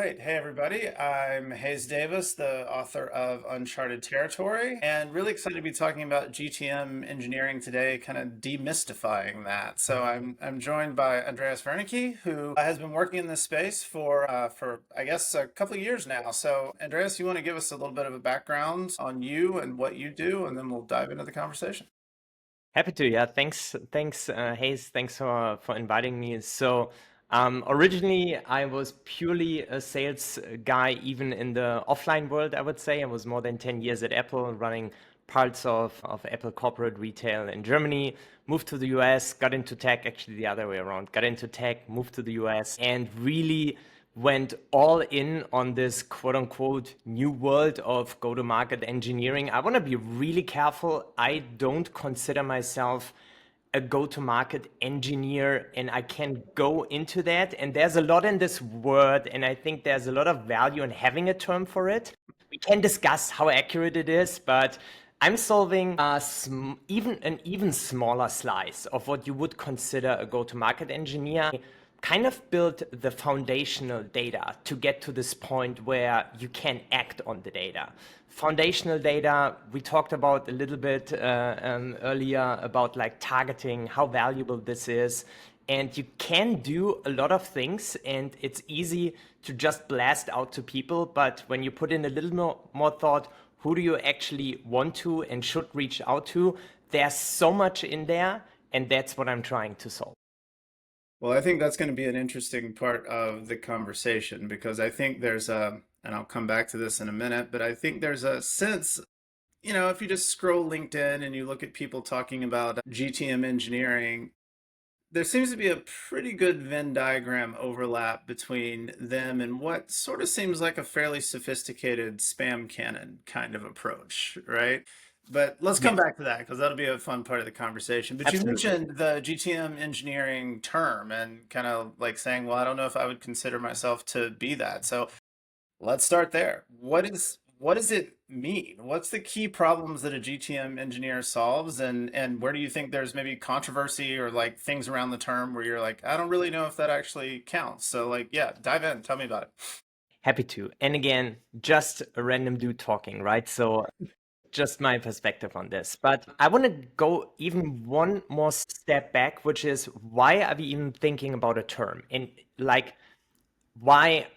right. Hey, everybody. I'm Hayes Davis, the author of Uncharted Territory, and really excited to be talking about GTM engineering today, kind of demystifying that. So I'm joined by Andreas Wernicke, who has been working in this space for I guess a couple of years now. So Andreas, you want to give us a little bit of a background on you and what you do, and then we'll dive into the conversation. Happy to, yeah. Thanks, Hayes. Thanks for inviting me. Originally, I was purely a sales guy, even in the offline world, I would say. I was more than 10 years at Apple, running parts of Apple corporate retail in Germany. Moved to the US, got into tech, actually the other way around. Got into tech, moved to the US, and really went all in on this quote unquote new world of go to market engineering. I want to be really careful. I don't consider myself a go to market engineer, and I can go into that. And there's a lot in this word, and I think there's a lot of value in having a term for it. We can discuss how accurate it is, but I'm solving even an even smaller slice of what you would consider a go to market engineer. Kind of build the foundational data to get to this point where you can act on the data. Foundational data, we talked about a little bit earlier about like targeting, how valuable this is. And you can do a lot of things, and it's easy to just blast out to people. But when you put in a little more thought, who do you actually want to and should reach out to? There's so much in there, and that's what I'm trying to solve. Well, I think that's going to be an interesting part of the conversation because I think and I'll come back to this in a minute, but I think there's a sense, if you just scroll LinkedIn and you look at people talking about GTM engineering, there seems to be a pretty good Venn diagram overlap between them and what sort of seems like a fairly sophisticated spam cannon kind of approach, right? But let's come Yes, back to that because that'll be a fun part of the conversation. But you absolutely. mentioned the GTM engineering term and kind of like saying, well, I don't know if I would consider myself to be that. So let's start there. What does it mean? What's the key problems that a GTM engineer solves, and where do you think there's maybe controversy or like things around the term where you're like, I don't really know if that actually counts. So like, yeah, dive in. Tell me about it. Happy to. And again, just a random dude talking, right? So just my perspective on this. But I want to go even one more step back, which is why are we even thinking about a term? And like why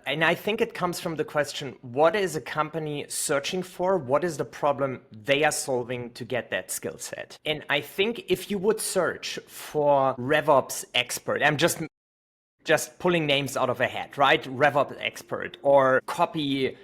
and I think it comes from the question, what is a company searching for? What is the problem they are solving to get that skill set? And I think if you would search for RevOps expert, I'm just pulling names out of a hat, right? RevOps expert or copy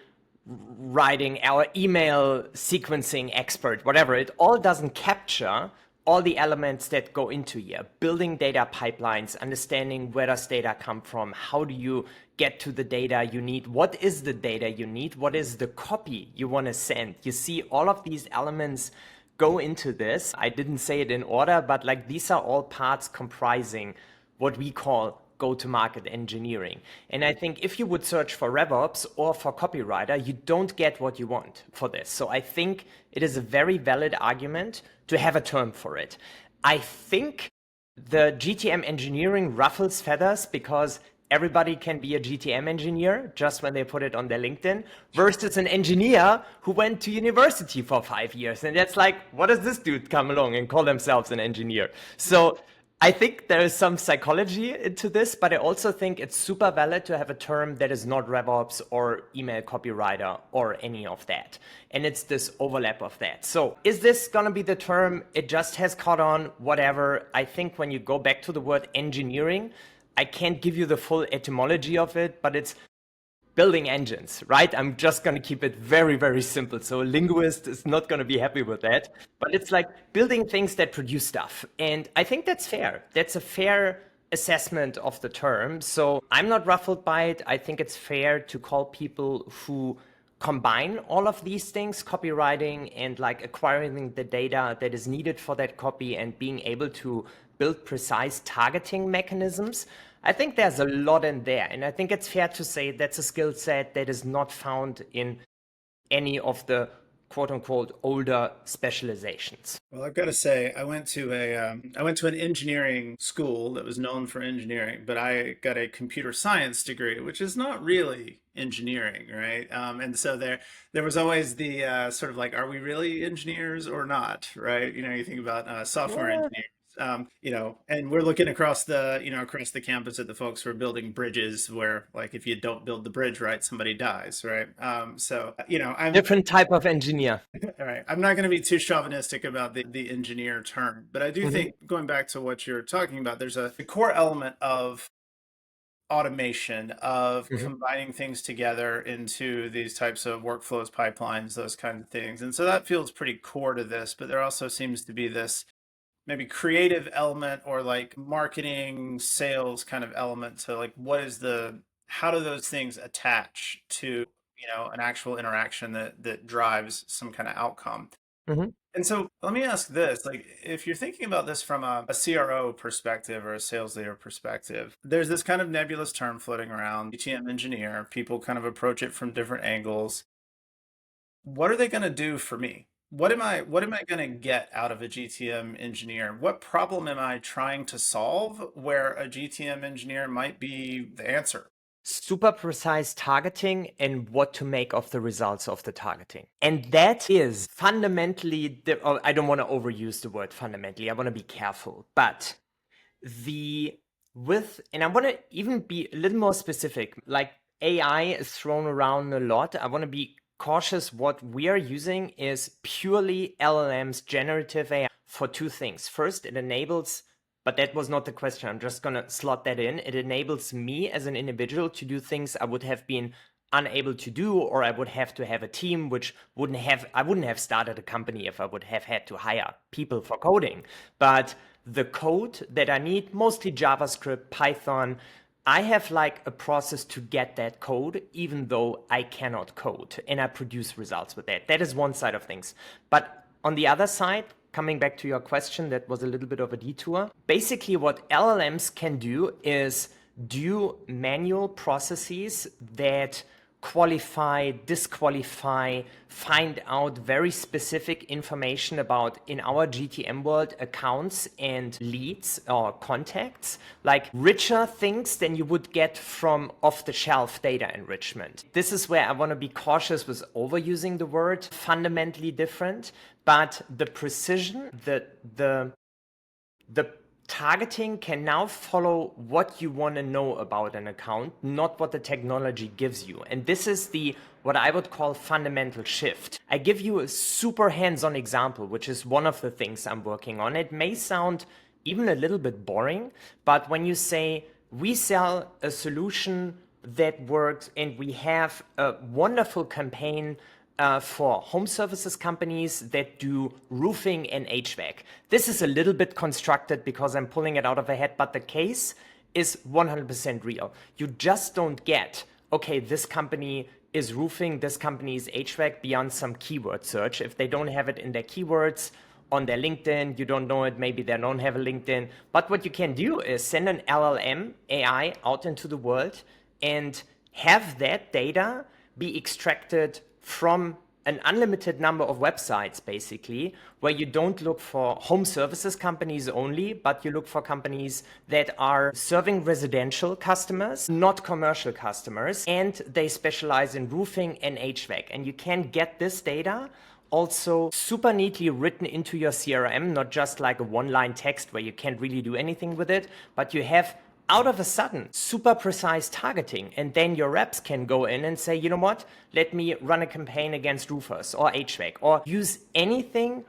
writing our email sequencing expert, whatever, it all doesn't capture all the elements that go into here. Building data pipelines, understanding where does data come from, how do you get to the data you need, what is the data you need, what is the copy you want to send. You see all of these elements go into this. I didn't say it in order, but like these are all parts comprising what we call go-to-market engineering. And I think if you would search for RevOps or for copywriter, you don't get what you want for this. So I think it is a very valid argument to have a term for it. I think the GTM engineering ruffles feathers because everybody can be a GTM engineer just when they put it on their LinkedIn versus an engineer who went to university for 5 years. And that's like, what does this dude come along and call themselves an engineer? So I think there is some psychology into this, but I also think it's super valid to have a term that is not RevOps or email copywriter or any of that. And it's this overlap of that. So is this going to be the term? It just has caught on, whatever. I think when you go back to the word engineering, I can't give you the full etymology of it, but it's building engines, right? I'm just going to keep it very, very simple. So a linguist is not going to be happy with that, but it's like building things that produce stuff. And I think that's fair. That's a fair assessment of the term. So I'm not ruffled by it. I think it's fair to call people who combine all of these things, copywriting and like acquiring the data that is needed for that copy and being able to build precise targeting mechanisms. I think there's a lot in there. And I think it's fair to say that's a skill set that is not found in any of the quote unquote older specializations? Well, I've got to say, I went to an engineering school that was known for engineering, but I got a computer science degree, which is not really engineering, right? And so there was always the sort of like, are we really engineers or not, right? You know, you think about software Yeah. engineers. You know, and we're looking across the, you know, across the campus at the folks who are building bridges where, like, if you don't build the bridge right, somebody dies, right? So, you know, Different type of engineer. all right. I'm not going to be too chauvinistic about the engineer term, but I do Hmm. think going back to what you're talking about, there's a core element of automation, of Hmm. combining things together into these types of workflows, pipelines, those kinds of things. And so that feels pretty core to this, but there also seems to be this maybe creative element or like marketing, sales kind of element to like how do those things attach to, you know, an actual interaction that drives some kind of outcome. Hmm. And so let me ask this, like if you're thinking about this from a CRO perspective or a sales leader perspective, there's this kind of nebulous term floating around, GTM engineer, people kind of approach it from different angles. What are they going to do for me? What am I going to get out of a GTM engineer? What problem am I trying to solve where a GTM engineer might be the answer? Super precise targeting and what to make of the results of the targeting. And that is fundamentally, I don't want to overuse the word fundamentally, I want to be careful. But the and I want to even be a little more specific, like AI is thrown around a lot. I want to be cautious. What we are using is purely LLMs, generative AI, for two things. First, it enables, but that was not the question. I'm just going to slot that in. It enables me as an individual to do things I would have been unable to do, or I would have to have a team, which I wouldn't have started a company if I would have had to hire people for coding. But the code that I need, mostly JavaScript, Python, I have like a process to get that code, even though I cannot code, and I produce results with that. That is one side of things. But on the other side, coming back to your question, that was a little bit of a detour. Basically, what LLMs can do is do manual processes that qualify, disqualify, find out very specific information about, in our GTM world, accounts and leads or contacts, like richer things than you would get from off-the-shelf data enrichment. This is where I want to be cautious with overusing the word fundamentally different, but the precision, the targeting can now follow what you want to know about an account, not what the technology gives you. And this is the what I would call fundamental shift. I give you a super hands-on example, which is one of the things I'm working on. It may sound even a little bit boring, but when you say we sell a solution that works and we have a wonderful campaign for home services companies that do roofing and HVAC. This is a little bit constructed because I'm pulling it out of a hat, but the case is 100% real. You just don't get, okay, this company is roofing, this company is HVAC beyond some keyword search. If they don't have it in their keywords, on their LinkedIn, you don't know it, maybe they don't have a LinkedIn. But what you can do is send an LLM AI out into the world and have that data be extracted from an unlimited number of websites, basically, where you don't look for home services companies only, but you look for companies that are serving residential customers, not commercial customers, and they specialize in roofing and HVAC. And you can get this data also super neatly written into your CRM, not just like a one-line text where you can't really do anything with it, but you have out of a sudden super precise targeting, and then your reps can go in and say, you know what, let me run a campaign against roofers or HVAC, or use anything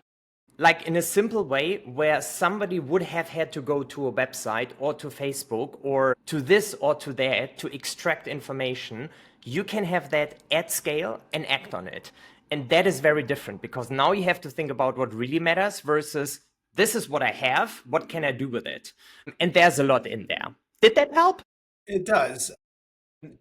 like in a simple way where somebody would have had to go to a website or to Facebook or to this or to that to extract information. You can have that at scale and act on it. And that is very different because now you have to think about what really matters versus this is what I have, what can I do with it? And there's a lot in there. Did that help? It does.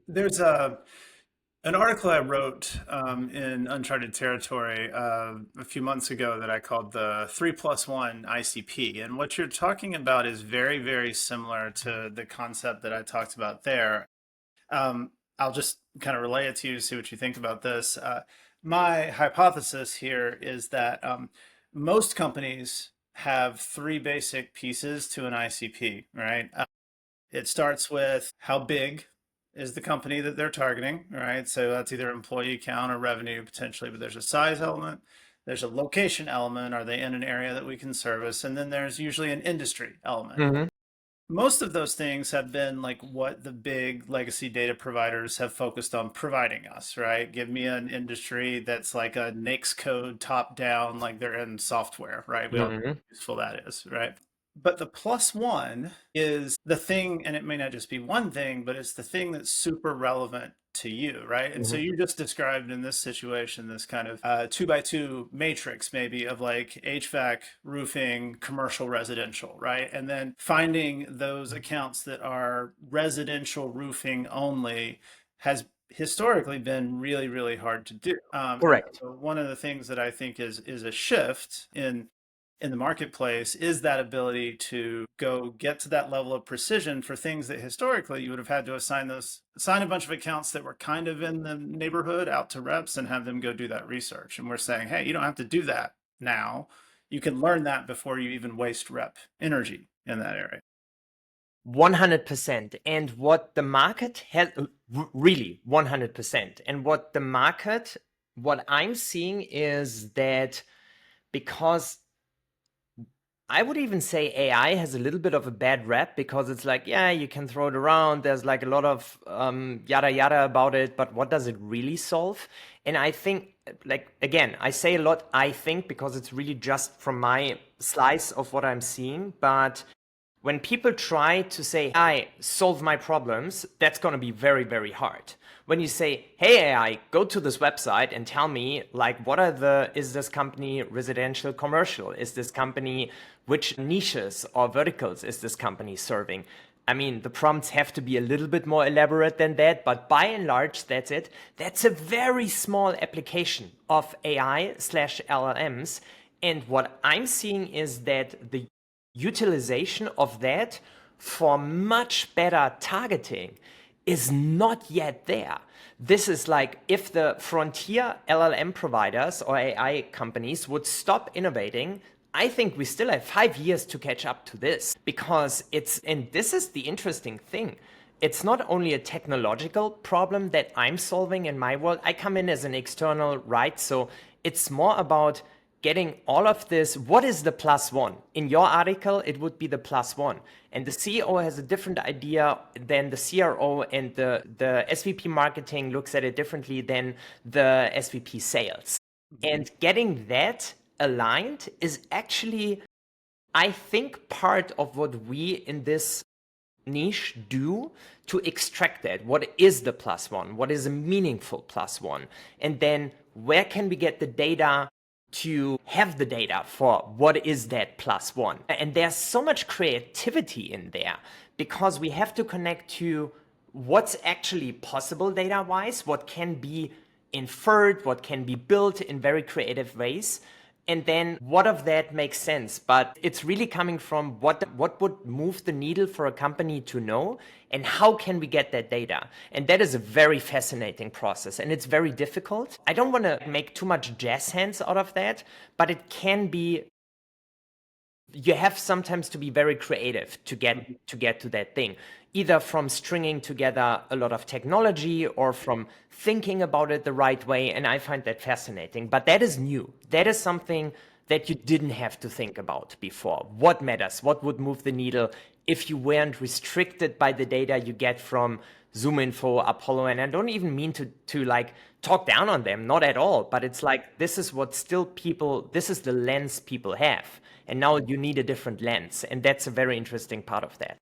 There's an article I wrote in Uncharted Territory a few months ago that I called the 3+1 ICP. And what you're talking about is very, very similar to the concept that I talked about there. I'll just kind of relay it to you, see what you think about this. My hypothesis here is that most companies have three basic pieces to an ICP, right? It starts with how big is the company that they're targeting, right? So that's either employee count or revenue potentially, but there's a size element, there's a location element, are they in an area that we can service? And then there's usually an industry element. Hmm. Most of those things have been like what the big legacy data providers have focused on providing us, right? Give me an industry that's like a NAICS code top down, like they're in software, right? We all know Hmm. how useful that is, right? But the plus one is the thing, and it may not just be one thing, but it's the thing that's super relevant to you, right? And so Hmm. you just described in this situation this kind of two by two matrix, maybe of like HVAC, roofing, commercial, residential, right? And then finding those accounts that are residential roofing only has historically been really, really hard to do. And Correct. so one of the things that I think is a shift in the marketplace is that ability to go get to that level of precision for things that historically you would have had to assign a bunch of accounts that were kind of in the neighborhood out to reps and have them go do that research. And we're saying, hey, you don't have to do that now. You can learn that before you even waste rep energy in that area. 100%. And what the market has really 100%. And what I'm seeing is that because I would even say AI has a little bit of a bad rep because it's like, yeah, you can throw it around. There's like a lot of yada yada about it, but what does it really solve? And I think, like, again, I say a lot, I think, because it's really just from my slice of what I'm seeing. But when people try to say, AI, solve my problems, that's going to be very, very hard. When you say, hey, AI, go to this website and tell me, like, is this company residential, commercial? Is this company, which niches or verticals is this company serving? I mean, the prompts have to be a little bit more elaborate than that, but by and large, that's it. That's a very small application of AI slash LLMs. And what I'm seeing is that the utilization of that for much better targeting is not yet there. This is like if the frontier LLM providers or AI companies would stop innovating, I think we still have 5 years to catch up to this because and this is the interesting thing. It's not only a technological problem that I'm solving in my world. I come in as an external, right? So it's more about getting all of this. What is the plus one? In your article, it would be the plus one. And the CEO has a different idea than the CRO, and the SVP marketing looks at it differently than the SVP sales. And getting that aligned is actually, I think, part of what we in this niche do to extract that. What is the plus one? What is a meaningful plus one? And then where can we get the data to have the data for what is that plus one? And there's so much creativity in there because we have to connect to what's actually possible data wise, what can be inferred, what can be built in very creative ways. And then what of that makes sense? But it's really coming from what would move the needle for a company to know and how can we get that data? And that is a very fascinating process and it's very difficult. I don't want to make too much jazz hands out of that, but it can be, you have sometimes to be very creative to get to that thing, either from stringing together a lot of technology or from thinking about it the right way. And I find that fascinating, but that is new. That is something that you didn't have to think about before. What matters? What would move the needle if you weren't restricted by the data you get from ZoomInfo, Apollo? And I don't even mean to like talk down on them, not at all, but it's like this is what still people, this is the lens people have, and now you need a different lens, and that's a very interesting part of that.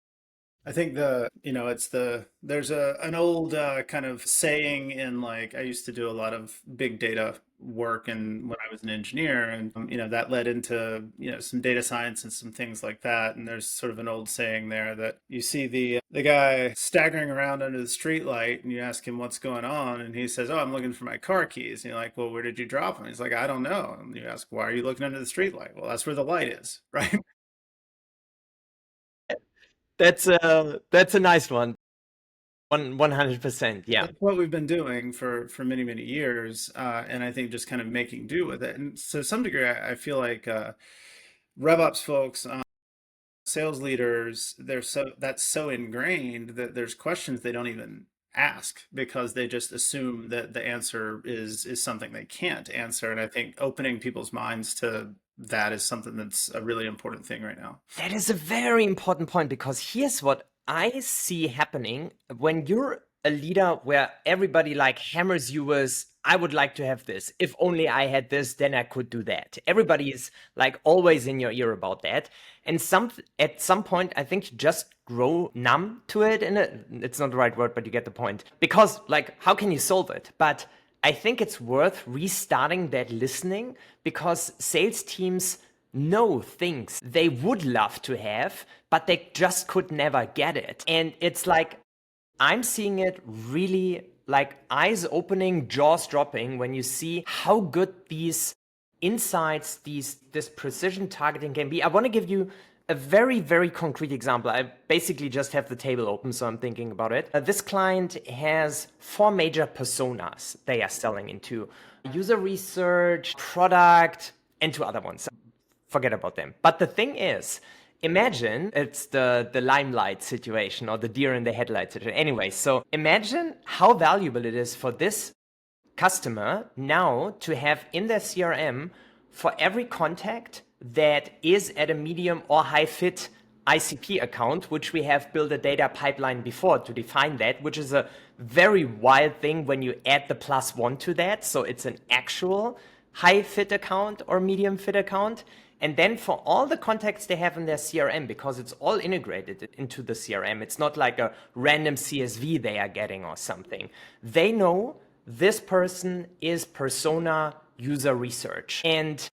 I think there's an old kind of saying in like I used to do a lot of big data work and when I was an engineer and that led into some data science and some things like that, and there's sort of an old saying there that you see the guy staggering around under the street light and you ask him what's going on and he says, oh, I'm looking for my car keys, and you're like, well, where did you drop them? He's like, I don't know. And you ask, why are you looking under the street light? Well, that's where the light is. Right. That's a nice one. 100%. Yeah. That's what we've been doing for many, many years, and I think just kind of making do with it. And so, to some degree, I feel like RevOps folks, sales leaders, they're so that's so ingrained that there's questions they don't even ask because they just assume that the answer is something they can't answer. And I think opening people's minds to that is something that's a really important thing right now. That is a very important point because here's what I see happening when you're a leader where everybody like hammers you with, I would like to have this. If only I had this, then I could do that. Everybody is like always in your ear about that. And at some point, I think you just grow numb to it. And it's not the right word, but you get the point. Because like, how can you solve it? But I think it's worth restarting that listening because sales teams know things they would love to have, but they just could never get it. And it's like, I'm seeing it really like eyes opening, jaws dropping when you see how good these insights, this precision targeting can be. I want to give you a very, very concrete example. I basically just have the table open, so I'm thinking about it. This client has 4 major personas they are selling into: user research, product, and 2 other ones. Forget about them. But the thing is, imagine it's the limelight situation or the deer in the headlight situation. Anyway, so imagine how valuable it is for this customer now to have in their CRM for every contact that is at a medium or high fit ICP account, which we have built a data pipeline before to define that, which is a very wild thing when you add the +1 to that. So it's an actual high fit account or medium fit account. And then for all the contacts they have in their CRM, because it's all integrated into the CRM, it's not like a random CSV they are getting or something. They know this person is persona user research. And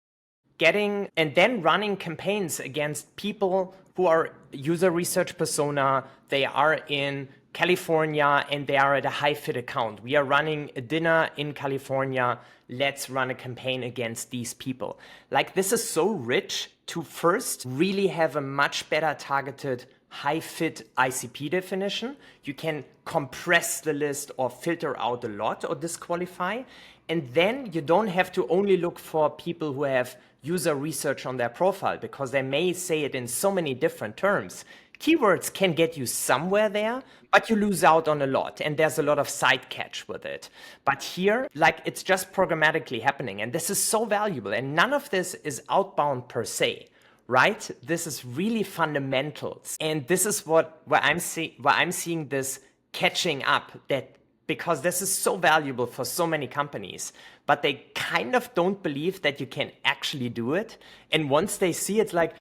then running campaigns against people who are user research persona, they are in California and they are at a high fit account. We are running a dinner in California. Let's run a campaign against these people. Like, this is so rich to first really have a much better targeted high fit ICP definition. You can compress the list or filter out a lot or disqualify. And then you don't have to only look for people who have user research on their profile because they may say it in so many different terms. Keywords can get you somewhere there, but you lose out on a lot, and there's a lot of side catch with it. But here, like, it's just programmatically happening, and this is so valuable, and none of this is outbound per se, right? This is really fundamentals, and this is where I'm seeing this catching up, that because this is so valuable for so many companies, but they kind of don't believe that you can actually do it. And once they see it, like,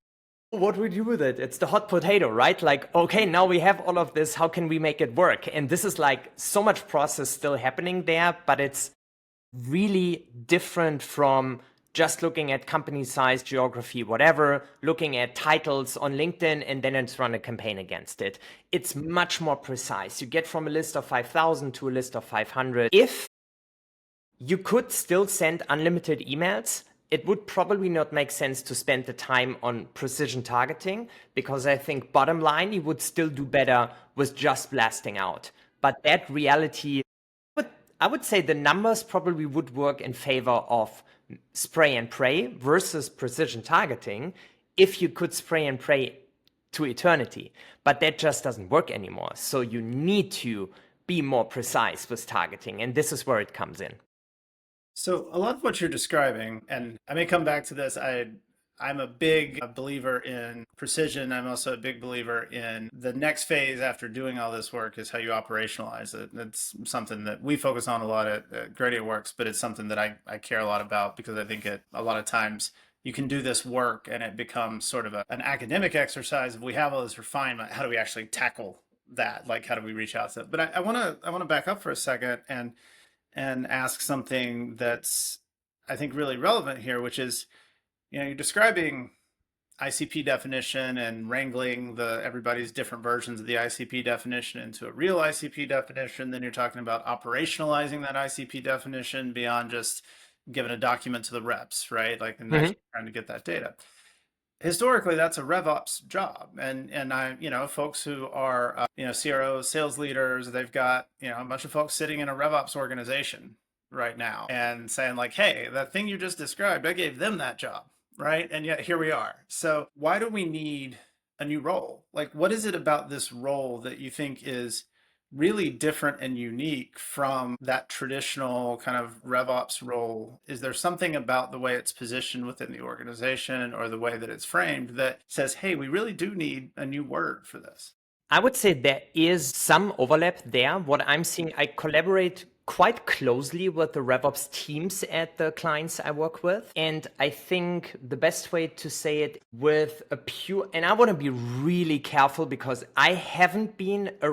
what do we do with it? It's the hot potato, right? Like, okay, now we have all of this. How can we make it work? And this is like so much process still happening there, but it's really different from just looking at company size, geography, whatever, looking at titles on LinkedIn, and then it's run a campaign against it. It's much more precise. You get from a list of 5,000 to a list of 500. If you could still send unlimited emails, it would probably not make sense to spend the time on precision targeting, because I think bottom line, you would still do better with just blasting out. But that reality, I would say the numbers probably would work in favor of spray and pray versus precision targeting if you could spray and pray to eternity. But that just doesn't work anymore. So you need to be more precise with targeting. And this is where it comes in. So a lot of what you're describing, and I may come back to this, I'm a big believer in precision. I'm also a big believer in the next phase after doing all this work is how you operationalize it. That's something that we focus on a lot at Gradient Works, but it's something that I care a lot about because I think a lot of times you can do this work and it becomes sort of an academic exercise. If we have all this refinement, how do we actually tackle that? Like, how do we reach out to it? But I want to back up for a second and ask something that's, I think, really relevant here, which is, you're describing ICP definition and wrangling everybody's different versions of the ICP definition into a real ICP definition. Then you're talking about operationalizing that ICP definition beyond just giving a document to the reps, right? Like, and actually trying to get that data. historically that's a RevOps job, and I, folks who are CROs, sales leaders, they've got a bunch of folks sitting in a RevOps organization right now and saying like, hey, that thing you just described, I gave them that job, right? And yet here we are. So why do we need a new role? Like, what is it about this role that you think is really different and unique from that traditional kind of RevOps role? Is there something about the way it's positioned within the organization or the way that it's framed that says, hey, we really do need a new word for this? I would say there is some overlap there. What I'm seeing, I collaborate quite closely with the RevOps teams at the clients I work with. And I think the best way to say it with a pure, and I want to be really careful because I haven't been in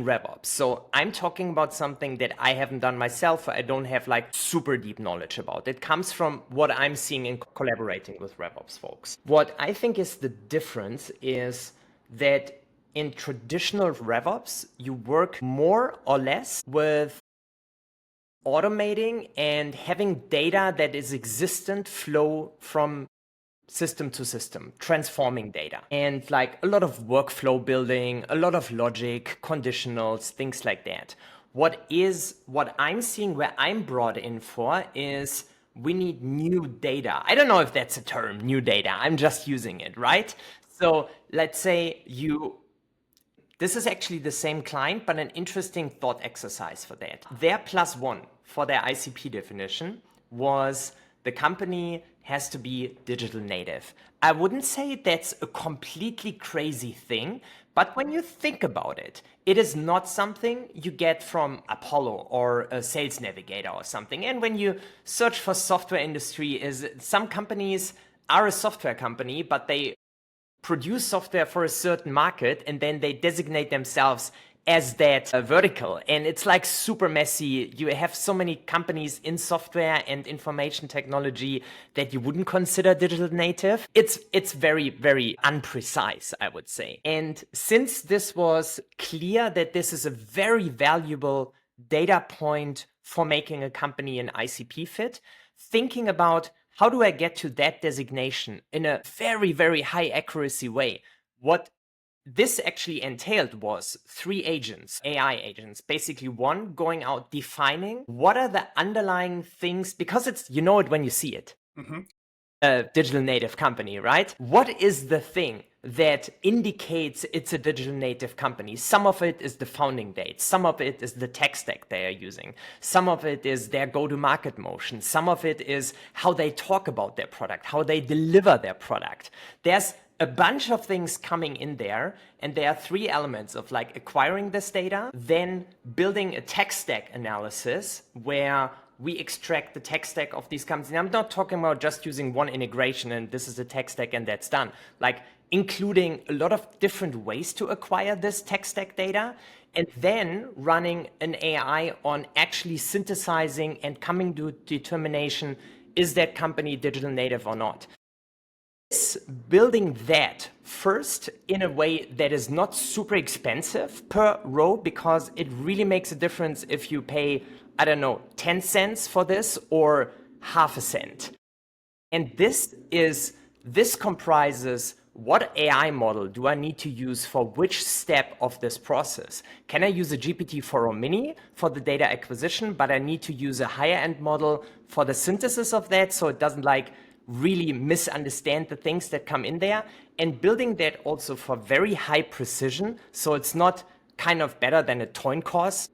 RevOps. So I'm talking about something that I haven't done myself. I don't have like super deep knowledge about. It comes from what I'm seeing in collaborating with RevOps folks. What I think is the difference is that in traditional RevOps, you work more or less with automating and having data that is existent flow from system to system, transforming data. And like a lot of workflow building, a lot of logic, conditionals, things like that. What I'm seeing where I'm brought in for is we need new data. I don't know if that's a term, new data. I'm just using it, right? So let's say this is actually the same client, but an interesting thought exercise for that. Their plus one for their ICP definition was the company has to be digital native. I wouldn't say that's a completely crazy thing, but when you think about it, it is not something you get from Apollo or a sales navigator or something. And when you search for software industry, is some companies are a software company, but they produce software for a certain market and then they designate themselves as that vertical. And it's like super messy. You have so many companies in software and information technology that you wouldn't consider digital native. It's very, very unprecise, I would say. And since this was clear that this is a very valuable data point for making a company an ICP fit, thinking about how do I get to that designation in a very, very high accuracy way? What this actually entailed was 3 agents, AI agents, basically one going out defining what are the underlying things, because it's, you know it when you see it. Mm-hmm. A digital native company, right? What is the thing that indicates it's a digital native company? Some of it is the founding date. Some of it is the tech stack they are using. Some of it is their go-to-market motion. Some of it is how they talk about their product, how they deliver their product. There's a bunch of things coming in there, and there are 3 elements of like acquiring this data, then building a tech stack analysis where we extract the tech stack of these companies. And I'm not talking about just using one integration and this is the tech stack and that's done. Like including a lot of different ways to acquire this tech stack data and then running an AI on actually synthesizing and coming to determination, is that company digital native or not? Building that first in a way that is not super expensive per row, because it really makes a difference if you pay, I don't know, 10 cents for this or half a cent. And this comprises what AI model do I need to use for which step of this process? Can I use a GPT-4o mini for the data acquisition, but I need to use a higher end model for the synthesis of that so it doesn't like really misunderstand the things that come in there, and building that also for very high precision. So it's not kind of better than a coin toss.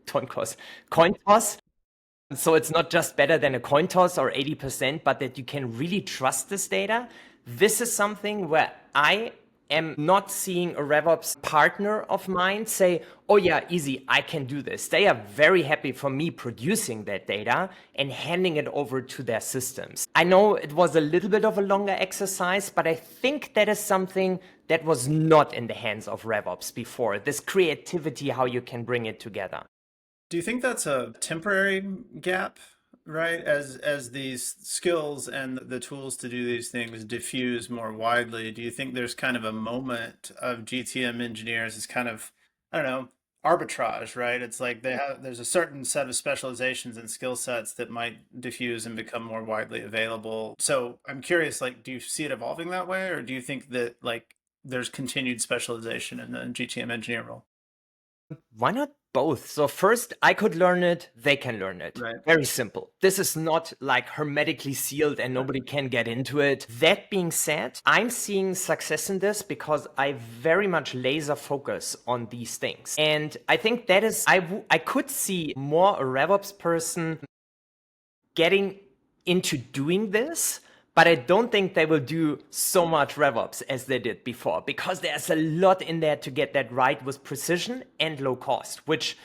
So it's not just better than a coin toss or 80%, but that you can really trust this data. This is something where I am not seeing a RevOps partner of mine say, oh yeah, easy, I can do this. They are very happy for me producing that data and handing it over to their systems. I know it was a little bit of a longer exercise, but I think that is something that was not in the hands of RevOps before, this creativity, how you can bring it together. Do you think that's a temporary gap, right? As these skills and the tools to do these things diffuse more widely, do you think there's kind of a moment of GTM engineers is kind of, I don't know, arbitrage, right? It's like there's a certain set of specializations and skill sets that might diffuse and become more widely available. So I'm curious, like, do you see it evolving that way, or do you think that like there's continued specialization in the GTM engineer role? Why not both? So first, I could learn it, they can learn it. Right. Very simple. This is not like hermetically sealed and nobody can get into it. That being said, I'm seeing success in this because I very much laser focus on these things. And I think that is, I could see more a RevOps person getting into doing this, but I don't think they will do so much RevOps as they did before, because there's a lot in there to get that right with precision and low cost, which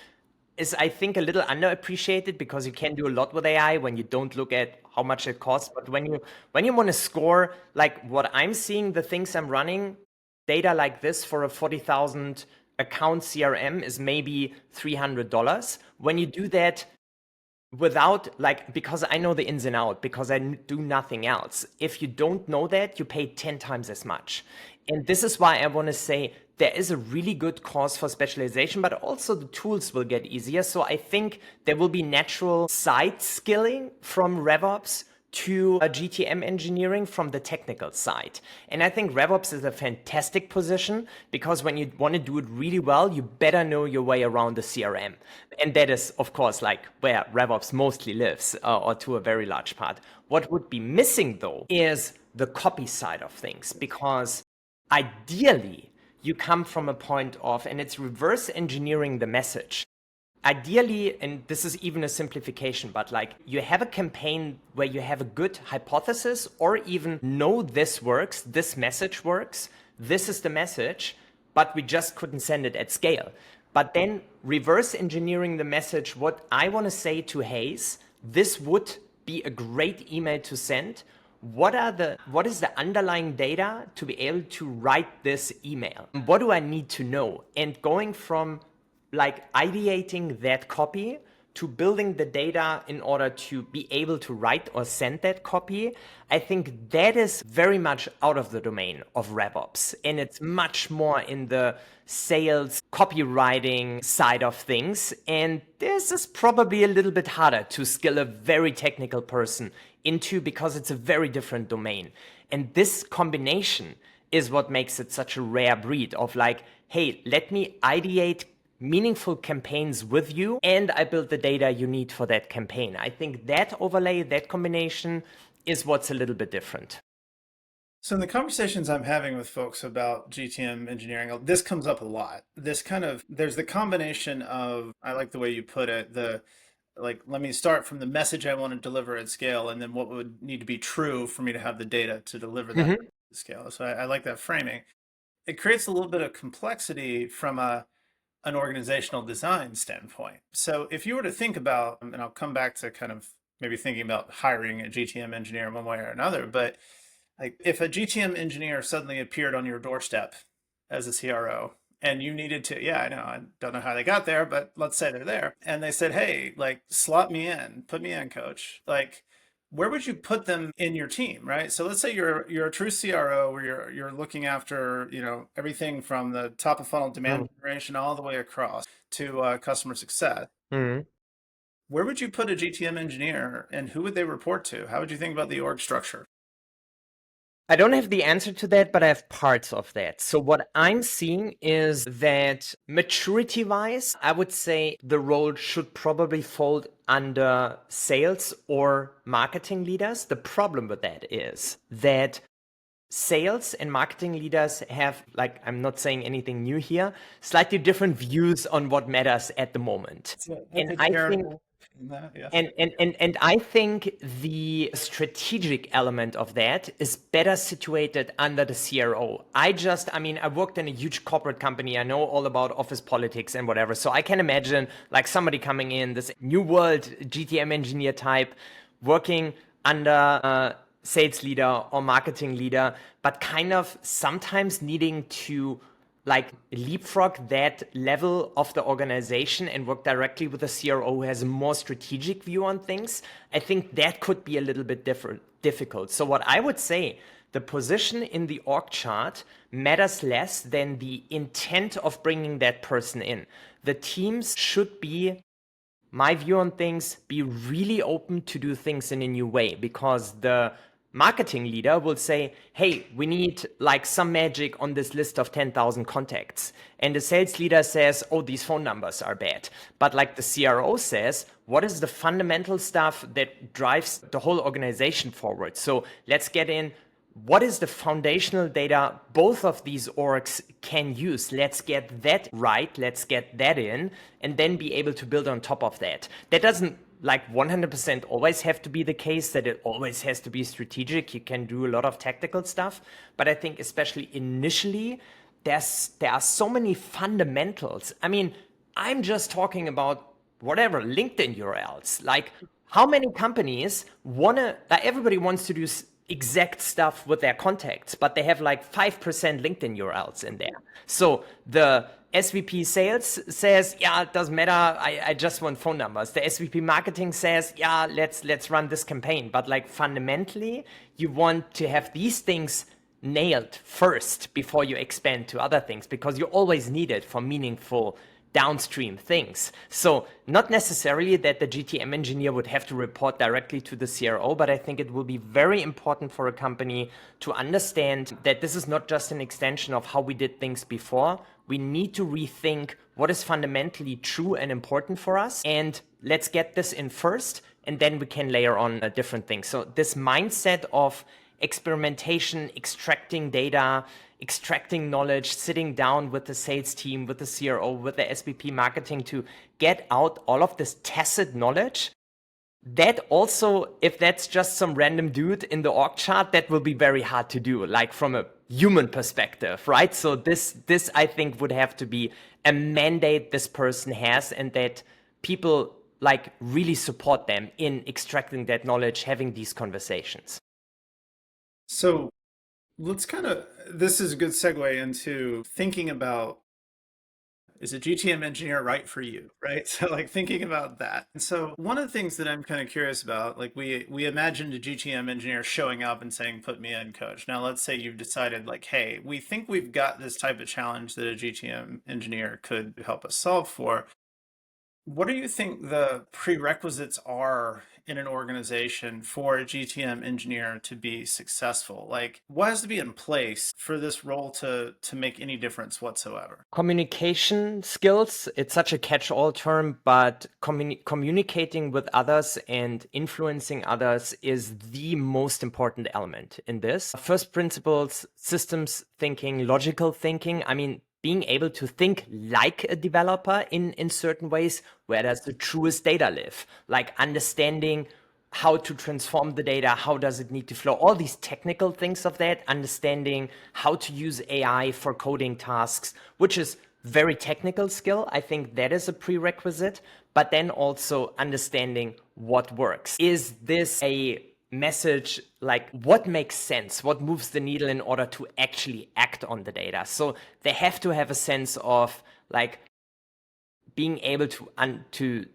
is, I think, a little underappreciated, because you can do a lot with AI when you don't look at how much it costs. But when you want to score, like what I'm seeing, the things I'm running, data like this for a 40,000 account CRM is maybe $300. When you do that without, like, because I know the ins and out, because I do nothing else. If you don't know that, you pay 10 times as much. And this is why I want to say there is a really good cause for specialization, but also the tools will get easier. So I think there will be natural side skilling from RevOps to a GTM engineering from the technical side. And I think RevOps is a fantastic position, because when you want to do it really well, you better know your way around the CRM. And that is, of course, like where RevOps mostly lives, or to a very large part. What would be missing, though, is the copy side of things, because ideally, you come from a point of, and it's reverse engineering the message. Ideally, and this is even a simplification, but like you have a campaign where you have a good hypothesis, or even know this works, this message works, this is the message, but we just couldn't send it at scale. But then reverse engineering the message, what I want to say to Hayes, this would be a great email to send. What is the underlying data to be able to write this email? What do I need to know? And going from like ideating that copy to building the data in order to be able to write or send that copy, I think that is very much out of the domain of RevOps. And it's much more in the sales copywriting side of things. And this is probably a little bit harder to skill a very technical person into, because it's a very different domain. And this combination is what makes it such a rare breed of like, hey, let me ideate meaningful campaigns with you, and I build the data you need for that campaign. I think that overlay, that combination is what's a little bit different. So in the conversations I'm having with folks about GTM engineering, this comes up a lot. There's the combination of, I like the way you put it, like, let me start from the message I want to deliver at scale, and then what would need to be true for me to have the data to deliver that Mm-hmm. at scale. So I like that framing. It creates a little bit of complexity from an organizational design standpoint. So if you were to think about, and I'll come back to kind of maybe thinking about hiring a GTM engineer one way or another, but like if a GTM engineer suddenly appeared on your doorstep as a CRO, and you needed to, yeah, I know, I don't know how they got there, but let's say they're there, and they said, hey, like slot me in, put me in, coach. Like, where would you put them in your team, right? So let's say you're a true CRO where you're looking after, everything from the top of funnel demand generation all the way across to customer success. Mm-hmm. Where would you put a GTM engineer, and who would they report to? How would you think about the org structure? I don't have the answer to that, but I have parts of that. So what I'm seeing is that maturity-wise, I would say the role should probably fold under sales or marketing leaders. The problem with that is that sales and marketing leaders have, like, I'm not saying anything new here, slightly different views on what matters at the moment. That's And a I think charitable in that, yeah. and I think the strategic element of that is better situated under the CRO. I mean, I worked in a huge corporate company. I know all about office politics and whatever. So I can imagine like somebody coming in, this new world GTM engineer type, working under a sales leader or marketing leader, but kind of sometimes needing to like leapfrog that level of the organization and work directly with a CRO who has a more strategic view on things. I think that could be a little bit difficult. So what I would say, the position in the org chart matters less than the intent of bringing that person in. The teams should be, my view on things, be really open to do things in a new way, because the marketing leader will say, hey, we need like some magic on this list of 10,000 contacts. And the sales leader says, oh, these phone numbers are bad. But like the CRO says, what is the fundamental stuff that drives the whole organization forward? So let's get in, what is the foundational data both of these orgs can use? Let's get that right, let's get that in, and then be able to build on top of that. That doesn't like 100% always have to be the case, that it always has to be strategic. You can do a lot of tactical stuff, but I think especially initially, there are so many fundamentals. I mean, I'm just talking about whatever, LinkedIn URLs. Like, how many companies everybody wants to do exact stuff with their contacts, but they have like 5% LinkedIn URLs in there. So the SVP sales says, yeah, it doesn't matter. I just want phone numbers. The SVP marketing says, yeah, let's run this campaign. But like fundamentally, you want to have these things nailed first before you expand to other things, because you always need it for meaningful downstream things. So not necessarily that the GTM engineer would have to report directly to the CRO, but I think it will be very important for a company to understand that this is not just an extension of how we did things before. We need to rethink what is fundamentally true and important for us, and let's get this in first, and then we can layer on different things. So this mindset of experimentation, extracting data, extracting knowledge, sitting down with the sales team, with the CRO, with the SVP marketing to get out all of this tacit knowledge. That also, if that's just some random dude in the org chart, that will be very hard to do, like from a human perspective, right? So this I think would have to be a mandate this person has, and that people like really support them in extracting that knowledge, having these conversations. So let's this is a good segue into thinking about, is a GTM engineer right for you, right? So like thinking about that. And so one of the things that I'm kind of curious about, like we imagined a GTM engineer showing up and saying, put me in, coach. Now let's say you've decided like, hey, we think we've got this type of challenge that a GTM engineer could help us solve for. What do you think the prerequisites are in an organization for a GTM engineer to be successful? Like, what has to be in place for this role to make any difference whatsoever? Communication skills, it's such a catch-all term, but communicating with others and influencing others is the most important element in this. First principles, systems thinking, logical thinking. I mean, being able to think like a developer in certain ways. Where does the truest data live? Like understanding how to transform the data, how does it need to flow, all these technical things of that, understanding how to use AI for coding tasks, which is very technical skill. I think that is a prerequisite, but then also understanding what works. Is this a message, like what makes sense, what moves the needle in order to actually act on the data? So they have to have a sense of like being able to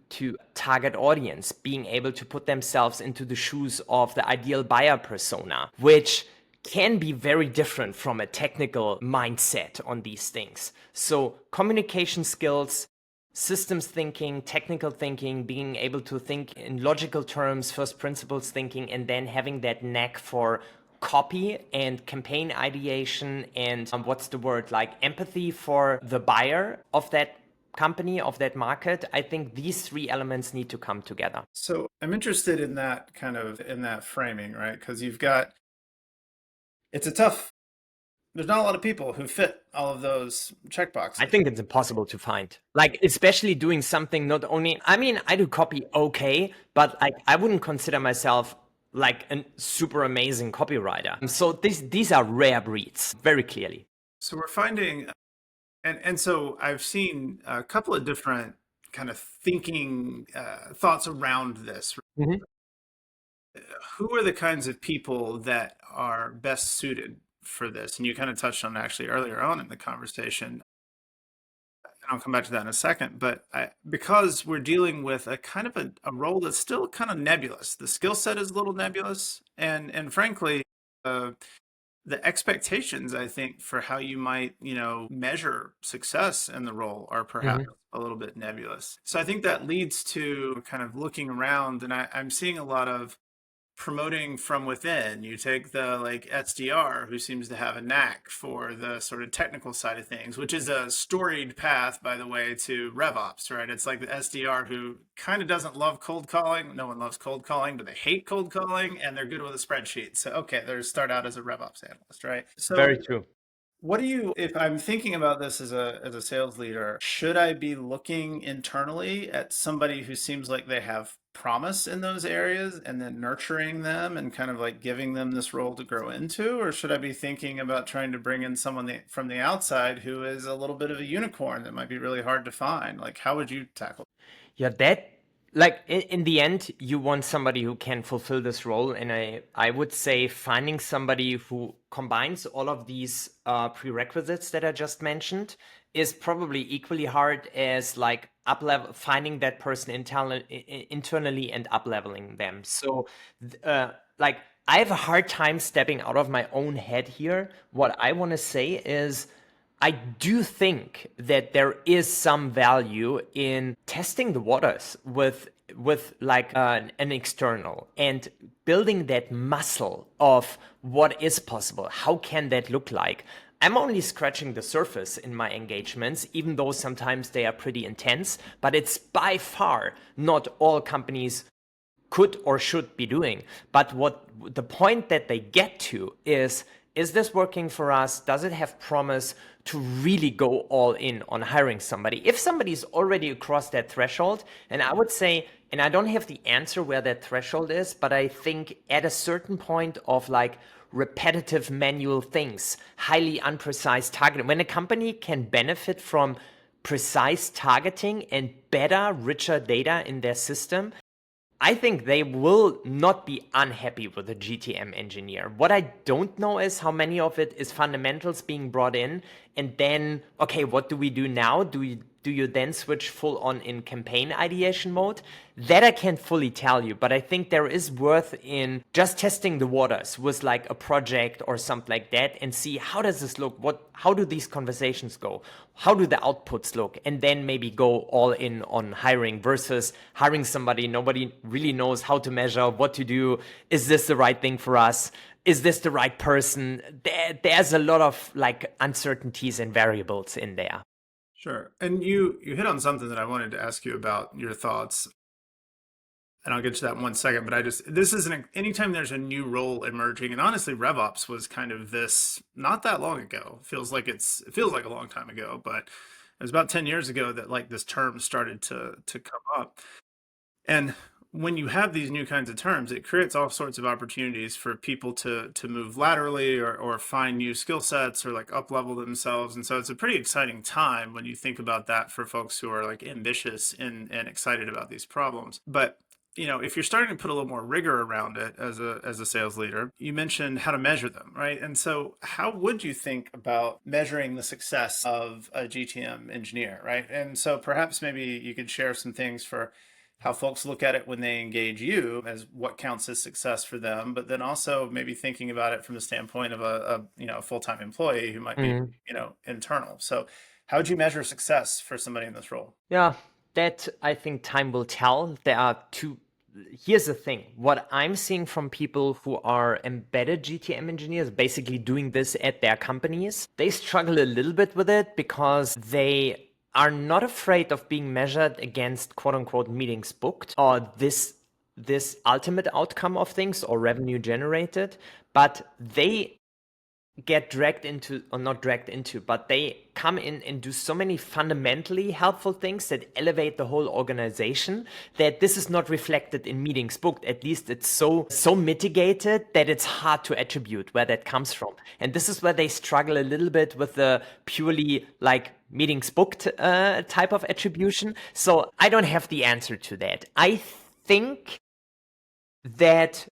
target audience, being able to put themselves into the shoes of the ideal buyer persona, which can be very different from a technical mindset on these things. So communication skills, systems thinking, technical thinking, being able to think in logical terms, first principles thinking, and then having that knack for copy and campaign ideation and what's the word, like empathy for the buyer of that company, of that market. I think these three elements need to come together. So I'm interested in that in that framing, right? Because it's a tough, there's not a lot of people who fit all of those checkboxes. I think it's impossible to find. Like, especially doing something not only, I mean, I do copy okay, but like I wouldn't consider myself like a super amazing copywriter. So these are rare breeds, very clearly. So we're finding, and so I've seen a couple of different kind of thinking thoughts around this. Mhm. Who are the kinds of people that are best suited for this? And you kind of touched on it actually earlier on in the conversation. I'll come back to that in a second, but because we're dealing with a kind of a role that's still kind of nebulous. The skill set is a little nebulous, and frankly, the expectations, I think, for how you might, measure success in the role are perhaps Hmm. a little bit nebulous. So I think that leads to kind of looking around, and I'm seeing a lot of promoting from within. You take the like SDR who seems to have a knack for the sort of technical side of things, which is a storied path, by the way, to RevOps, right? It's like the SDR who kind of doesn't love cold calling. No one loves cold calling, but they hate cold calling and they're good with a spreadsheet. So, okay, they start out as a RevOps analyst, right? So Very true. what do you, if I'm thinking about this as a sales leader, should I be looking internally at somebody who seems like they have promise in those areas and then nurturing them and kind of like giving them this role to grow into? Or should I be thinking about trying to bring in someone from the outside who is a little bit of a unicorn that might be really hard to find? Like, how would you tackle? Yeah, that like in the end, you want somebody who can fulfill this role, and I would say finding somebody who combines all of these prerequisites that I just mentioned is probably equally hard as like up level finding that person internally and up leveling them. So, like I have a hard time stepping out of my own head here. What I want to say is I do think that there is some value in testing the waters with like an external and building that muscle of what is possible. How can that look like? I'm only scratching the surface in my engagements, even though sometimes they are pretty intense, but it's by far not all companies could or should be doing. But what the point that they get to is this working for us? Does it have promise to really go all in on hiring somebody? If somebody's already across that threshold, and I would say, and I don't have the answer where that threshold is, but I think at a certain point of like repetitive manual things, highly unprecise targeting, when a company can benefit from precise targeting and better, richer data in their system, I think they will not be unhappy with a GTM engineer. What I don't know is how many of it is fundamentals being brought in, and then, okay, what do we do now? Do you then switch full on in campaign ideation mode? That I can't fully tell you, but I think there is worth in just testing the waters with like a project or something like that and see how does this look? How do these conversations go? How do the outputs look? And then maybe go all in on hiring versus hiring somebody nobody really knows how to measure, what to do. Is this the right thing for us? Is this the right person? There's a lot of like uncertainties and variables in there. Sure. And you hit on something that I wanted to ask you about your thoughts, and I'll get to that in one second. But this is anytime there's a new role emerging, and honestly, RevOps was kind of this not that long ago. It feels like a long time ago, but it was about 10 years ago that like this term started to come up. And when you have these new kinds of terms, it creates all sorts of opportunities for people to move laterally or find new skill sets or like up level themselves. And so it's a pretty exciting time when you think about that for folks who are like ambitious and excited about these problems. But if you're starting to put a little more rigor around it as a sales leader, you mentioned how to measure them, right? And so how would you think about measuring the success of a GTM engineer, right? And so perhaps maybe you could share some things for how folks look at it when they engage you as what counts as success for them, but then also maybe thinking about it from the standpoint of a full-time employee who might be, Mhm. internal. So how would you measure success for somebody in this role? Yeah, that I think time will tell. There are two. Here's the thing. What I'm seeing from people who are embedded GTM engineers, basically doing this at their companies, they struggle a little bit with it because they are not afraid of being measured against quote unquote meetings booked or this ultimate outcome of things or revenue generated, but they get dragged into, or not dragged into, but they come in and do so many fundamentally helpful things that elevate the whole organization that this is not reflected in meetings booked. At least it's so mitigated that it's hard to attribute where that comes from. And this is where they struggle a little bit with the purely like meetings booked type of attribution. So I don't have the answer to that. I think that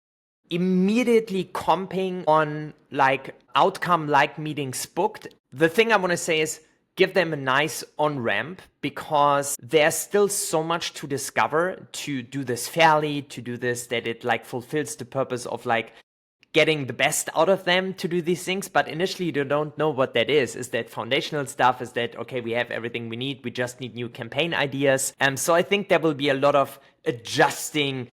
immediately comping on like outcome like meetings booked, the thing I want to say is give them a nice on ramp because there's still so much to discover to do this fairly, to do this that it like fulfills the purpose of like getting the best out of them to do these things, but initially you don't know what that is. Is that foundational stuff? Is that, okay, we have everything we need, we just need new campaign ideas? So I think there will be a lot of adjusting.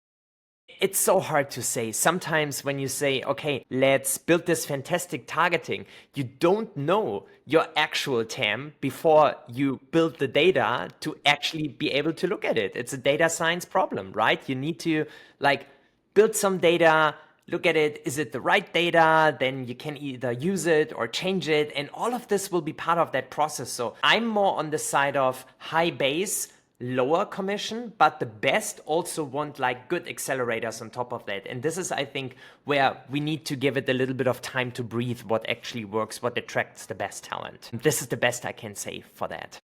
It's so hard to say. Sometimes when you say, okay, let's build this fantastic targeting, you don't know your actual TAM before you build the data to actually be able to look at it. It's a data science problem, right? You need to like build some data, look at it. Is it the right data? Then you can either use it or change it. And all of this will be part of that process. So I'm more on the side of high base, lower commission, but the best also want like good accelerators on top of that. And this is, I think, where we need to give it a little bit of time to breathe, what actually works, what attracts the best talent. This is the best I can say for that.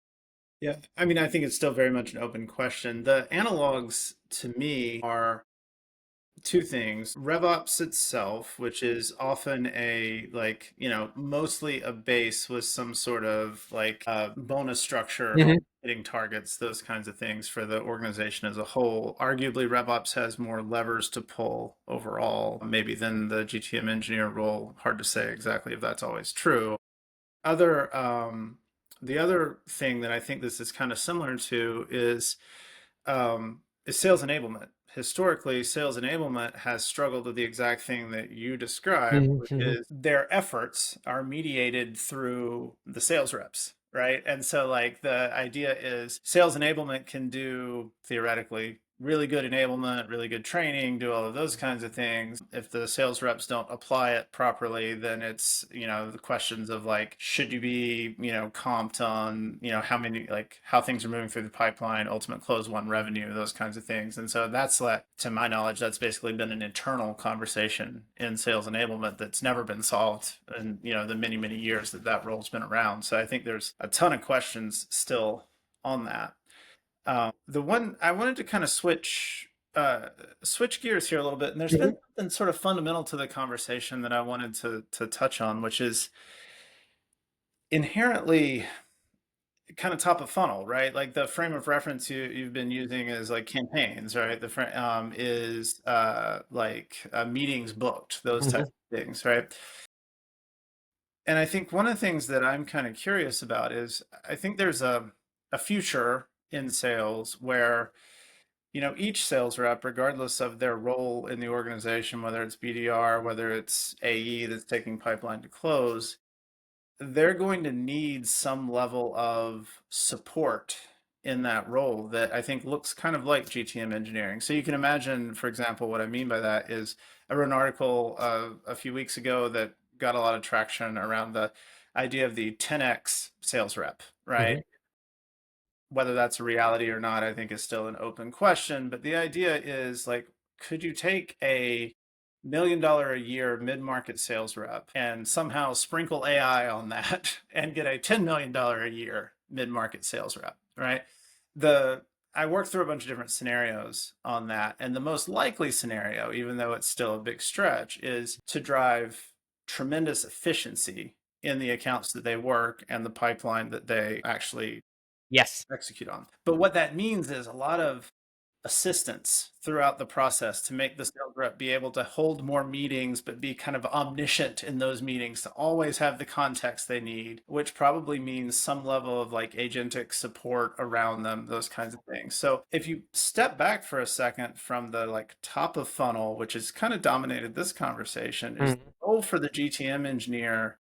Yeah, I mean, I think it's still very much an open question. The analogs to me are two things. RevOps itself, which is often a like, mostly a base with some sort of like bonus structure, Mhm. hitting targets, those kinds of things for the organization as a whole. Arguably, RevOps has more levers to pull overall, maybe than the GTM engineer role. Hard to say exactly if that's always true. Other the other thing that I think this is kind of similar to is sales enablement. Historically, sales enablement has struggled with the exact thing that you described, Mhm. which Mhm. is their efforts are mediated through the sales reps, right? And so, like, the idea is sales enablement can do theoretically really good enablement, really good training, do all of those kinds of things. If the sales reps don't apply it properly, then it's, the questions of like, should you be, comped on, how many, like how things are moving through the pipeline, ultimate close one revenue, those kinds of things. And so that's like, to my knowledge, that's basically been an internal conversation in sales enablement that's never been solved in, the many, many years that that role's been around. So I think there's a ton of questions still on that. The one I wanted to kind of switch gears here a little bit, and there's been Mhm. something sort of fundamental to the conversation that I wanted to touch on, which is inherently kind of top of funnel, right? Like the frame of reference you've been using is like campaigns, right? The frame is like meetings booked, those type Mhm. of things, right? And I think one of the things that I'm kind of curious about is I think there's a future in sales where each sales rep, regardless of their role in the organization, whether it's BDR, whether it's AE that's taking pipeline to close, they're going to need some level of support in that role that I think looks kind of like GTM engineering. So you can imagine, for example, what I mean by that is I wrote an article a few weeks ago that got a lot of traction around the idea of the 10x sales rep, right? Mhm. Whether that's a reality or not, I think is still an open question. But the idea is like, could you take a $1 million a year mid-market sales rep and somehow sprinkle AI on that and get a $10 million a year mid-market sales rep, right? The I worked through a bunch of different scenarios on that. And the most likely scenario, even though it's still a big stretch, is to drive tremendous efficiency in the accounts that they work and the pipeline that they actually Yes. execute on. But what that means is a lot of assistance throughout the process to make the sales rep be able to hold more meetings, but be kind of omniscient in those meetings to always have the context they need, which probably means some level of like agentic support around them, those kinds of things. So if you step back for a second from the like top of funnel, which has kind of dominated this conversation, is the Mhm. role for the GTM engineer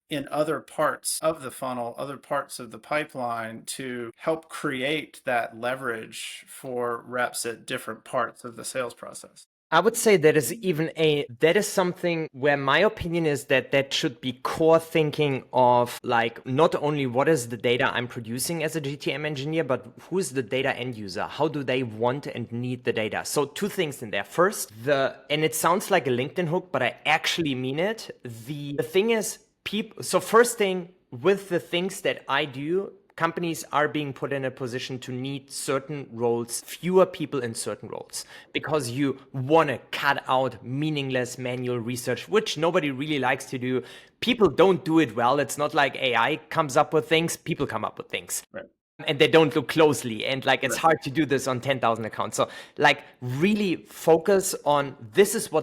in other parts of the funnel, other parts of the pipeline to help create that leverage for reps at different parts of the sales process. I would say that is something where my opinion is that that should be core thinking of like not only what is the data I'm producing as a GTM engineer, but who is the data end user? How do they want and need the data? So two things in there. First, and it sounds like a LinkedIn hook, but I actually mean it. The thing is people, so first thing with the things that I do, companies are being put in a position to need certain roles, fewer people in certain roles, because you want to cut out meaningless manual research, which nobody really likes to do. People don't do it well. It's not like AI comes up with things, people come up with things. Right. and they don't look closely, and like it's hard to do this on 10,000 accounts. So like really focus on this is who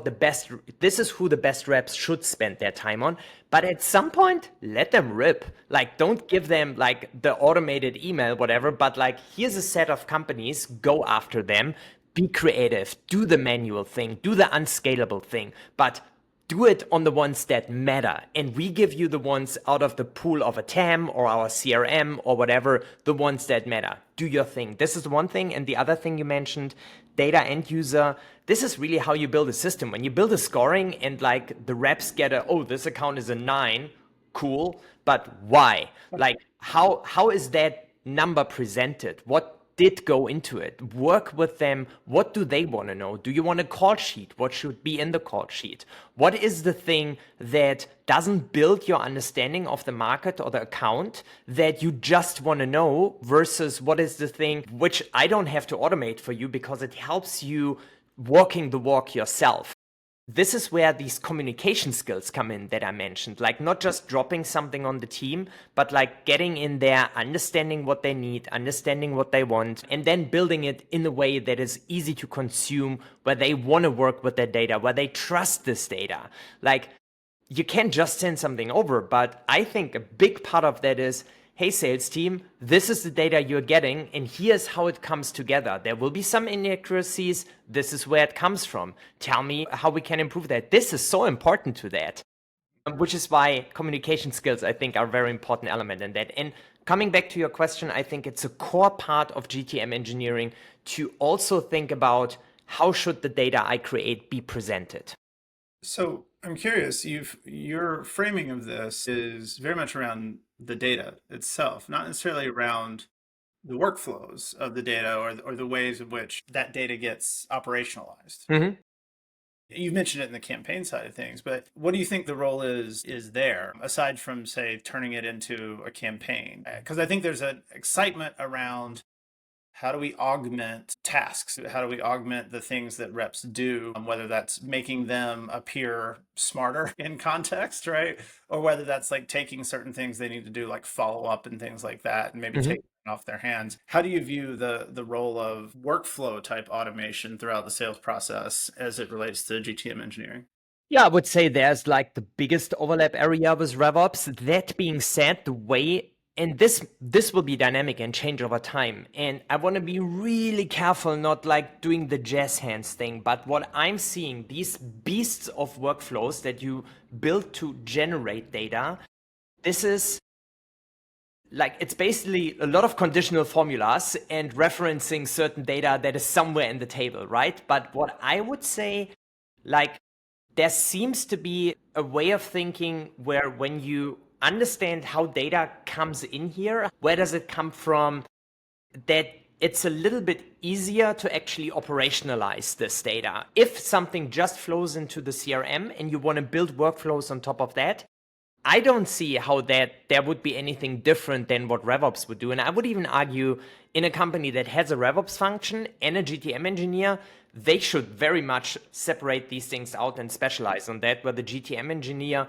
the best reps should spend their time on, but at some point let them rip. Like don't give them like the automated email whatever, but like here's a set of companies, go after them, be creative, do the manual thing, do the unscalable thing, but do it on the ones that matter. And we give you the ones out of the pool of a TAM or our CRM or whatever, the ones that matter. Do your thing. This is one thing. And the other thing you mentioned, data end user. This is really how you build a system. When you build a scoring and like the reps get this account is a 9, cool. But why? Like how is that number presented? What did go into it? Work with them. What do they want to know? Do you want a call sheet? What should be in the call sheet? What is the thing that doesn't build your understanding of the market or the account that you just want to know versus what is the thing which I don't have to automate for you because it helps you walking the walk yourself? This is where these communication skills come in that I mentioned, like not just dropping something on the team, but like getting in there, understanding what they need, understanding what they want, and then building it in a way that is easy to consume, where they want to work with their data, where they trust this data. Like you can't just send something over, but I think a big part of that is, hey, sales team, this is the data you're getting, and here's how it comes together. There will be some inaccuracies. This is where it comes from. Tell me how we can improve that. This is so important to that, which is why communication skills, I think, are a very important element in that. And coming back to your question, I think it's a core part of GTM engineering to also think about how should the data I create be presented. So I'm curious, your framing of this is very much around the data itself, not necessarily around the workflows of the data or the ways in which that data gets operationalized. Mm-hmm. You've mentioned it in the campaign side of things, but what do you think the role is there, aside from, say, turning it into a campaign? Because I think there's an excitement around how do we augment tasks? How do we augment the things that reps do, whether that's making them appear smarter in context, right? Or whether that's like taking certain things they need to do, like follow up and things like that, and maybe Mm-hmm. taking it off their hands. How do you view the role of workflow type automation throughout the sales process as it relates to GTM engineering? Yeah, I would say there's like the biggest overlap area with RevOps. That being said, the way and this will be dynamic and change over time. And I want to be really careful not like doing the jazz hands thing, but what I'm seeing, these beasts of workflows that you build to generate data, this is like it's basically a lot of conditional formulas and referencing certain data that is somewhere in the table, right? But what I would say, like there seems to be a way of thinking where when you understand how data comes in here, where does it come from, that it's a little bit easier to actually operationalize this data. If something just flows into the CRM and you want to build workflows on top of that, I don't see how that there would be anything different than what RevOps would do. And I would even argue in a company that has a RevOps function and a GTM engineer, they should very much separate these things out and specialize on that, where the GTM engineer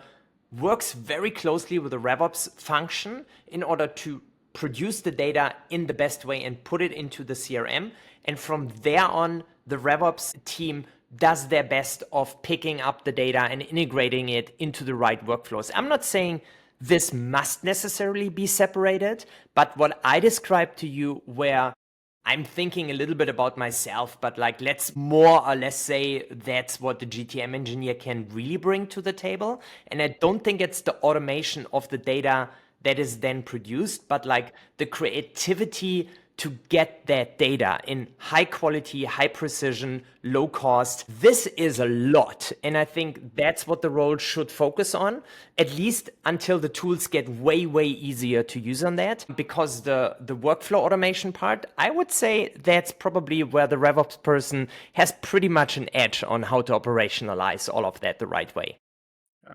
works very closely with the RevOps function in order to produce the data in the best way and put it into the CRM. And from there on, the RevOps team does their best of picking up the data and integrating it into the right workflows. I'm not saying this must necessarily be separated, but what I described to you, where I'm thinking a little bit about myself, but like let's more or less say that's what the GTM engineer can really bring to the table. And I don't think it's the automation of the data that is then produced, but like the creativity to get that data in high quality, high precision, low cost. This is a lot. And I think that's what the role should focus on, at least until the tools get way, way easier to use on that. Because the workflow automation part, I would say that's probably where the RevOps person has pretty much an edge on how to operationalize all of that the right way. Yeah.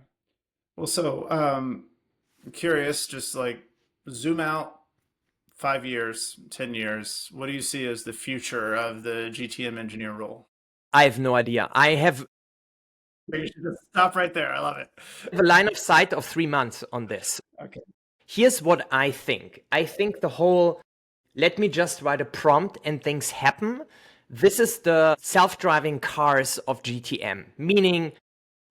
Well, so I'm curious, just like zoom out 5 years, 10 years, what do you see as the future of the GTM engineer role? I have no idea. I have You should just stop right there. I love it. a line of sight of 3 months on this. Okay. Here's what I think. I think the whole let me just write a prompt and things happen. This is the self-driving cars of GTM, meaning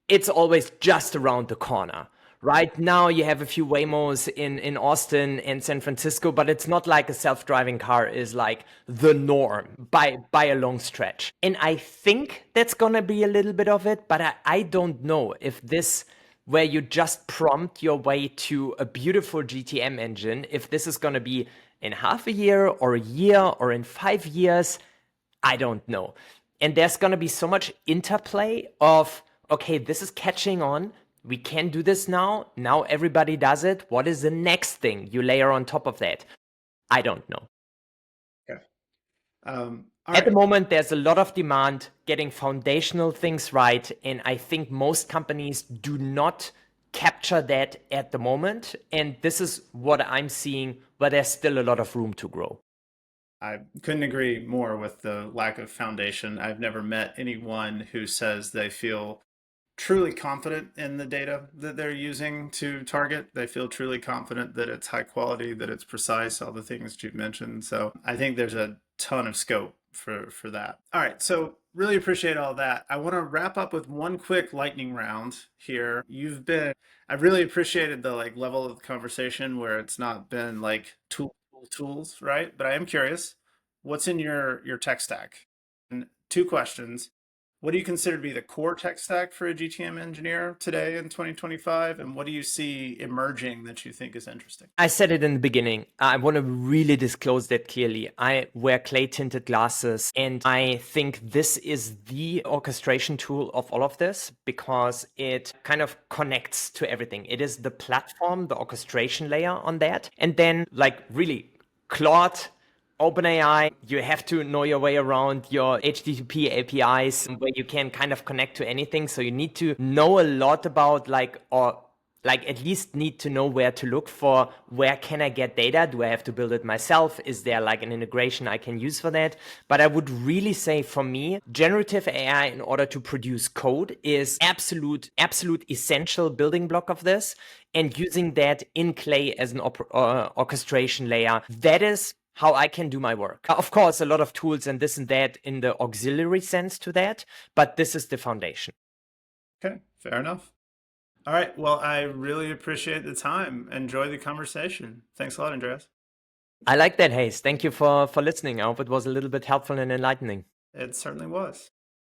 it's always just around the corner. Right now, you have a few Waymos in Austin and San Francisco, but it's not like a self-driving car is like the norm by a long stretch. And I think that's gonna be a little bit of it, but I don't know if this, where you just prompt your way to a beautiful GTM engine, if this is gonna be in half a year or a year or in 5 years, I don't know. And there's going to be so much interplay of, okay, this is catching on. We can do this now. Now everybody does it. What is the next thing you layer on top of that? I don't know. Okay. All At the right. moment, there's a lot of demand getting foundational things right. And I think most companies do not capture that at the moment. And this is what I'm seeing where there's still a lot of room to grow. I couldn't agree more with the lack of foundation. I've never met anyone who says they feel truly confident in the data that they're using to target. They feel truly confident that it's high quality, that it's precise, all the things you've mentioned. So I think there's a ton of scope for that. All right, so really appreciate all that. I want to wrap up with one quick lightning round here. I've really appreciated the like level of the conversation where it's not been like tools, right? But I am curious, what's in your tech stack? And two questions. What do you consider to be the core tech stack for a GTM engineer today in 2025? And what do you see emerging that you think is interesting? I said it in the beginning. I want to really disclose that clearly. I wear clay tinted glasses, and I think this is the orchestration tool of all of this because it kind of connects to everything. It is the platform, the orchestration layer on that. And then, like, really, Claude, OpenAI, you have to know your way around your HTTP APIs where you can kind of connect to anything. So you need to know a lot about like at least need to know where to look for where can I get data. Do I have to build it myself? Is there like an integration I can use for that? But I would really say for me, generative AI in order to produce code is absolute essential building block of this, and using that in Clay as an orchestration layer, that is how I can do my work. Of course, a lot of tools and this and that in the auxiliary sense to that, but this is the foundation. Okay, fair enough. All right. Well, I really appreciate the time. Enjoy the conversation. Thanks a lot, Andreas. I like that, Hayes. Thank you for listening. I hope it was a little bit helpful and enlightening. It certainly was.